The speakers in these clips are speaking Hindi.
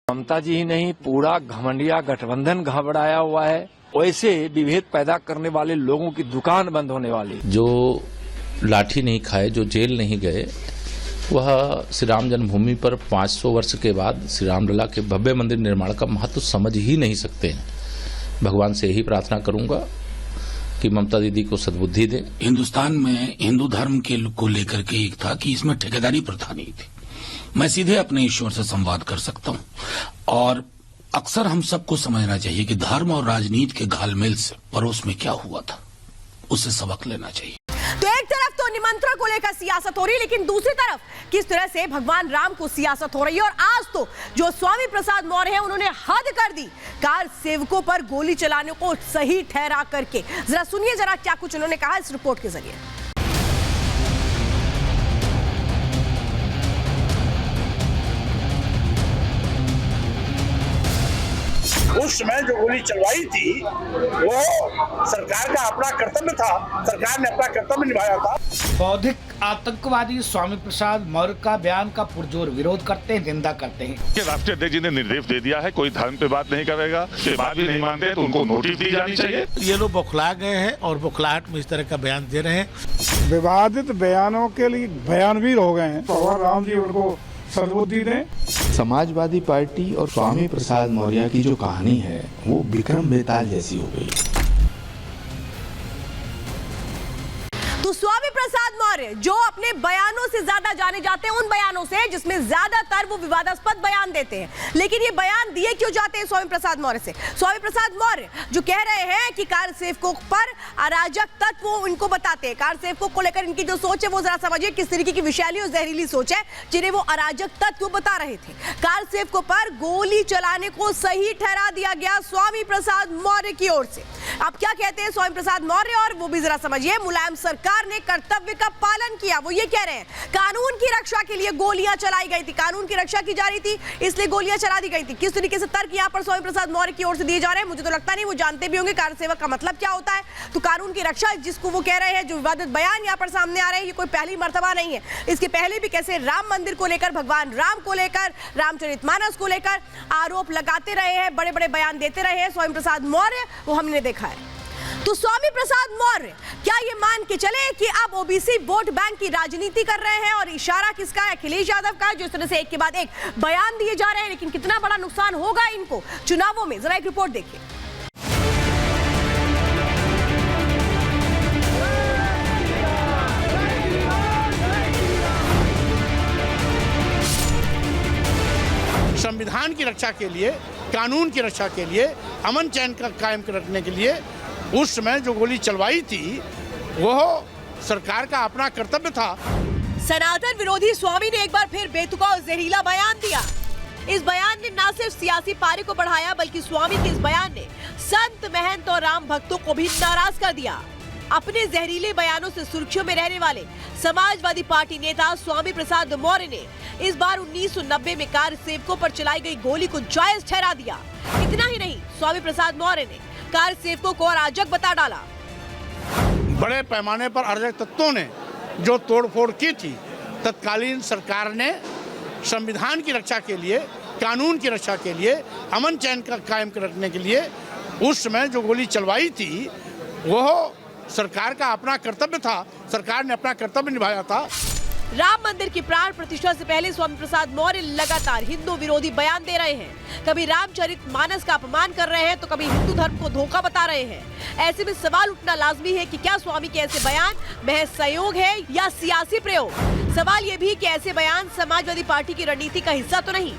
ममता जी ही नहीं, पूरा घमंडिया गठबंधन घबराया हुआ है। वैसे विभेद पैदा करने वाले लोगों की दुकान बंद होने वाली। जो लाठी नहीं खाए, जो जेल नहीं गए, वह श्री राम जन्मभूमि पर 500 वर्ष के बाद श्री रामलला के भव्य मंदिर निर्माण का महत्व समझ ही नहीं सकते हैं। भगवान से यही प्रार्थना करूंगा कि ममता दीदी को सद्बुद्धि दे। हिंदुस्तान में हिंदू धर्म के को लेकर के एक था कि इसमें ठेकेदारी प्रथा नहीं थी। मैं सीधे अपने ईश्वर से संवाद कर सकता हूँ और अक्सर हम सबको समझना चाहिए कि धर्म और राजनीति के घालमेल से पड़ोस में क्या हुआ था, उससे सबक लेना चाहिए। तो एक तरफ तो निमंत्रण को लेकर सियासत हो रही है, लेकिन दूसरी तरफ किस तरह से भगवान राम को सियासत हो रही है। और आज तो जो स्वामी प्रसाद मौर्य हैं, उन्होंने हद कर दी, कार सेवकों पर गोली चलाने को सही ठहरा करके। जरा सुनिए जरा क्या कुछ उन्होंने कहा इस रिपोर्ट के जरिए। उस समय जो गोली चलवाई थी वो सरकार का अपना कर्तव्य था, सरकार ने अपना कर्तव्य निभाया था। बौद्धिक आतंकवादी स्वामी प्रसाद मौर्य का बयान का पुरजोर विरोध करते हैं, निंदा करते हैं कि राष्ट्रीय अध्यक्ष जी ने निर्देश दे दिया है, कोई धर्म पे बात नहीं करेगा, ये बात भी नहीं मानते तो उनको नोटिस दी जानी चाहिए। ये लोग बौखला गए हैं और बौखलाहट में इस तरह का बयान दे रहे हैं। विवादित बयानों के लिए बयानवीर हो गए हैं। भगवान राम जी उनको सद्बुद्धि दें। समाजवादी पार्टी और स्वामी प्रसाद मौर्य की जो कहानी है वो विक्रम बेताल जैसी हो गई। तो स्वामी प्रसाद मौर्य जो अपने बयानों से ज्यादा जाने जाते हैं, उन बयानों से जिसमें ज्यादातर वो विवादास्पद बयान देते हैं, लेकिन ये बयान दिए क्यों जाते हैं स्वामी प्रसाद मौर्य से? स्वामी प्रसाद मौर्य जो कह रहे हैं कि कार सेवकों पर अराजक तत्व इनको बताते हैं, कार सेवकों को लेकर इनकी जो सोच है वो जरा समझिए किस तरीके की विषैली और जहरीली सोच है जिन्हें वो अराजक तत्व बता रहे थे। कार सेवकों पर गोली चलाने को सही ठहरा दिया गया स्वामी प्रसाद मौर्य की ओर से। अब क्या कहते हैं स्वामी प्रसाद मौर्य, और वो भी जरा समझिए। मुलायम सरकार ने कर्तव्य का पालन किया, वो ये कह रहे हैं कानून की रक्षा के लिए गोलियां चलाई गई थी, कानून की रक्षा की जा रही थी इसलिए गोलियां चला दी गई थी। किस तरीके से तर्क यहां पर स्वामी प्रसाद मौर्य की ओर से दिए जा रहे हैं, मुझे तो लगता नहीं वो जानते भी होंगे कार सेवक का मतलब क्या होता है। तो कानून की रक्षा जिसको वो कह रहे हैं, जो विवादित बयान यहां पर सामने आ रहे हैं, ये कोई पहली मर्तबा नहीं है। इसके पहले भी कैसे राम मंदिर को लेकर, भगवान राम को लेकर, रामचरितमानस को लेकर आरोप लगाते रहे हैं, बड़े बड़े बयान देते रहे हैं स्वामी प्रसाद मौर्य, वो हमने देखा है। तो स्वामी प्रसाद मौर्य क्या ये मान के चले कि अब ओबीसी वोट बैंक की राजनीति कर रहे हैं, और इशारा किसका है? अखिलेश यादव का, जो इस तरह से एक के बाद एक बयान दिए जा रहे हैं। लेकिन कितना बड़ा नुकसान होगा इनको चुनावों में, जरा एक रिपोर्ट देखिए। संविधान की रक्षा के लिए, कानून की रक्षा के लिए, अमन चैन का कायम रखने के लिए उस समय जो गोली चलवाई थी वो सरकार का अपना कर्तव्य था। सनातन विरोधी स्वामी ने एक बार फिर बेतुका और जहरीला बयान दिया। इस बयान ने न सिर्फ सियासी पारे को बढ़ाया, बल्कि स्वामी के इस बयान ने संत, महंत और राम भक्तों को भी नाराज कर दिया। अपने जहरीले बयानों से सुर्खियों में रहने वाले समाजवादी पार्टी नेता स्वामी प्रसाद मौर्य ने इस बार 1990 में कार सेवकों पर चलाई गई गोली को जायज ठहरा दिया। इतना ही नहीं, स्वामी प्रसाद मौर्य ने कार सेवकों को अराजक बता डाला। बड़े पैमाने पर अराजक तत्वों ने जो तोड़फोड़ की थी, तत्कालीन सरकार ने संविधान की रक्षा के लिए, कानून की रक्षा के लिए, अमन चैन का कायम रखने के लिए उस समय जो गोली चलवाई थी वो सरकार का अपना कर्तव्य था, सरकार ने अपना कर्तव्य निभाया था। राम मंदिर की प्राण प्रतिष्ठा से पहले स्वामी प्रसाद मौर्य लगातार हिंदू विरोधी बयान दे रहे हैं। कभी रामचरितमानस का अपमान कर रहे हैं तो कभी हिंदू धर्म को धोखा बता रहे हैं। ऐसे में सवाल उठना लाजमी है कि क्या स्वामी के ऐसे बयान महज सहयोग है या सियासी प्रयोग? सवाल ये भी कि ऐसे बयान समाजवादी पार्टी की रणनीति का हिस्सा तो नहीं।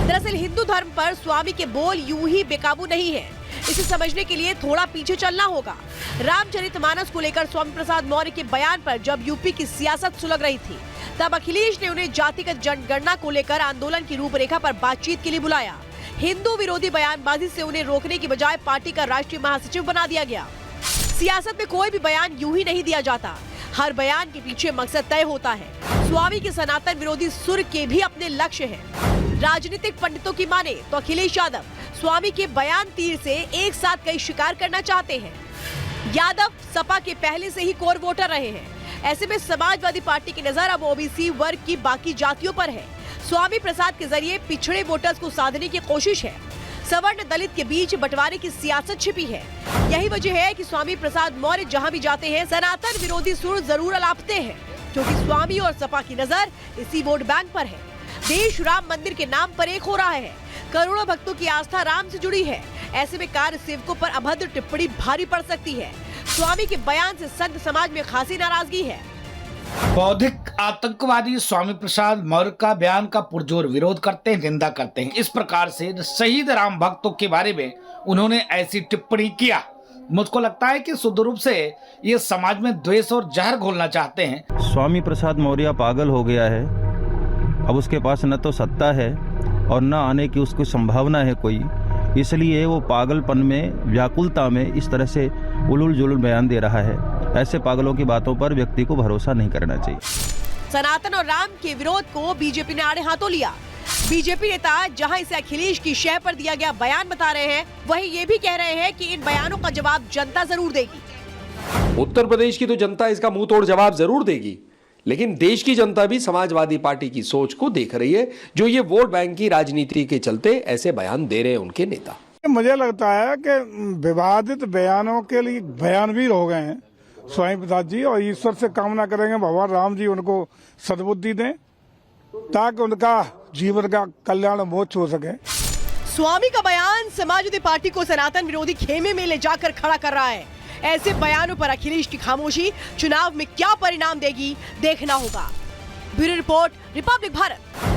दरअसल हिंदू धर्म पर स्वामी के बोल यूं ही बेकाबू नहीं है। इसे समझने के लिए थोड़ा पीछे चलना होगा। रामचरितमानस को लेकर स्वामी प्रसाद मौर्य के बयान पर जब यूपी की सियासत सुलग रही थी, तब अखिलेश ने उन्हें जातिगत जनगणना को लेकर आंदोलन की रूपरेखा पर बातचीत के लिए बुलाया। हिंदू विरोधी बयानबाजी से उन्हें रोकने की बजाय पार्टी का राष्ट्रीय महासचिव बना दिया गया। सियासत में कोई भी बयान यूं ही नहीं दिया जाता, हर बयान के पीछे मकसद तय होता है। स्वामी के सनातन विरोधी सुर के भी अपने लक्ष्य हैं। राजनीतिक पंडितों की माने तो अखिलेश यादव स्वामी के बयान तीर से एक साथ कई शिकार करना चाहते हैं। यादव सपा के पहले से ही कोर वोटर रहे हैं। ऐसे में समाजवादी पार्टी की नजर अब ओबीसी वर्ग की बाकी जातियों पर है। स्वामी प्रसाद के जरिए पिछड़े वोटर्स को साधने की कोशिश है। सवर्ण दलित के बीच बंटवारे की सियासत छिपी है। यही वजह है कि स्वामी प्रसाद मौर्य जहां भी जाते हैं सनातन विरोधी सुर जरूर अलापते हैं, क्योंकि स्वामी और सपा की नजर इसी वोट बैंक पर है। देश राम मंदिर के नाम पर एक हो रहा है। करोड़ों भक्तों की आस्था राम से जुड़ी है। ऐसे में कार्य सेवकों पर अभद्र टिप्पणी भारी पड़ सकती है। स्वामी के बयान से संत समाज में खासी नाराजगी है। बौद्धिक आतंकवादी स्वामी प्रसाद मौर्य का बयान का पुरजोर विरोध करते हैं, निंदा करते हैं। इस प्रकार से शहीद राम भक्तों के बारे में उन्होंने ऐसी टिप्पणी किया। मुझको लगता है कि शुद्ध रूप से ये समाज में द्वेष और जहर घोलना चाहते हैं। स्वामी प्रसाद मौर्य पागल हो गया है। अब उसके पास न तो सत्ता है और न आने की उसको संभावना है कोई, इसलिए वो पागलपन में, व्याकुलता में इस तरह से उलूल जुलूल बयान दे रहा है। ऐसे पागलों की बातों पर व्यक्ति को भरोसा नहीं करना चाहिए। सनातन और राम के विरोध को बीजेपी ने आड़े हाथों लिया। बीजेपी नेता जहां इसे अखिलेश की शह पर दिया गया बयान बता रहे हैं, वहीं ये भी कह रहे हैं कि इन बयानों का जवाब जनता जरूर देगी। उत्तर प्रदेश की तो जनता इसका मुंह तोड़ जवाब जरूर देगी, लेकिन देश की जनता भी समाजवादी पार्टी की सोच को देख रही है, जो ये वोट बैंक की राजनीति के चलते ऐसे बयान दे रहे हैं उनके नेता। मुझे लगता है कि विवादित बयानों के लिए बयानवीर हो गए हैं स्वामी प्रसाद जी, और ईश्वर से कामना करेंगे भगवान राम जी उनको सद्बुद्धि दें ताकि उनका जीवन का कल्याण मोक्ष हो सके। स्वामी का बयान समाजवादी पार्टी को सनातन विरोधी खेमे में ले जाकर खड़ा कर रहा है। ऐसे बयानों पर अखिलेश की खामोशी चुनाव में क्या परिणाम देगी, देखना होगा। Bureau report, Republic Bharat.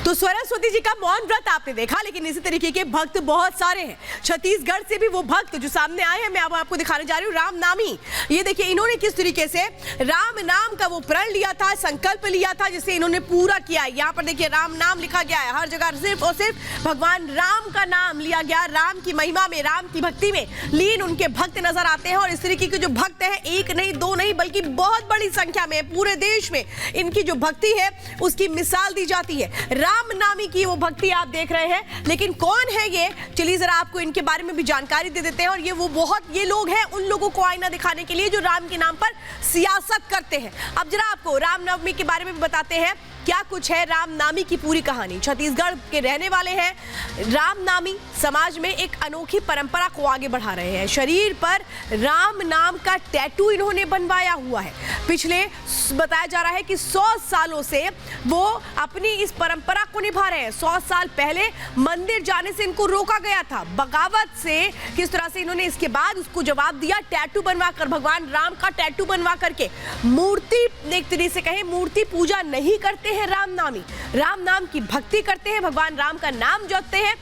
तो सरस्वती जी का मौन व्रत आपने देखा, लेकिन इसी तरीके के भक्त बहुत सारे हैं। छत्तीसगढ़ से भी वो भक्त जो सामने आए हैं, मैं अब आपको दिखाने जा रही हूँ। राम नामी, ये देखिए इन्होंने किस तरीके से राम नाम का वो प्रण लिया था, संकल्प लिया था, जिसे इन्होंने पूरा किया। यहाँ पर देखिए राम नाम लिखा गया है, हर जगह सिर्फ और सिर्फ भगवान राम का नाम लिया गया। राम की महिमा में, राम की भक्ति में लीन उनके भक्त नजर आते हैं। और इस तरीके के जो भक्त हैं, एक नहीं दो नहीं बल्कि बहुत बड़ी संख्या में पूरे देश में इनकी जो भक्ति है उसकी मिसाल दी जाती है। राम नामी की वो भक्ति आप देख रहे हैं, लेकिन कौन है ये, चलिए जरा आपको इनके बारे में भी जानकारी दे देते हैं। और ये लोग हैं उन लोगों को आईना दिखाने के लिए जो राम के नाम पर सियासत करते हैं। अब जरा आपको रामनवमी के बारे में भी बताते हैं क्या कुछ है रामनामी की पूरी कहानी। छत्तीसगढ़ के रहने वाले हैं रामनामी, समाज में एक अनोखी परंपरा को आगे बढ़ा रहे हैं। शरीर पर राम नाम का टैटू इन्होंने बनवाया हुआ है। पिछले बताया जा रहा है कि 100 सालों से वो अपनी इस परंपरा को निभा रहे हैं। 100 साल पहले मंदिर जाने से इनको रोका गया था, बगावत से किस तरह से इन्होंने इसके बाद उसको जवाब दिया, टैटू बनवाकर, भगवान राम का टैटू बनवा करके। मूर्ति, एक तरीके से कहें मूर्ति पूजा नहीं करते हैं राम नामी, राम नाम की भक्ति करते हैं, भगवान राम का नाम जपते हैं।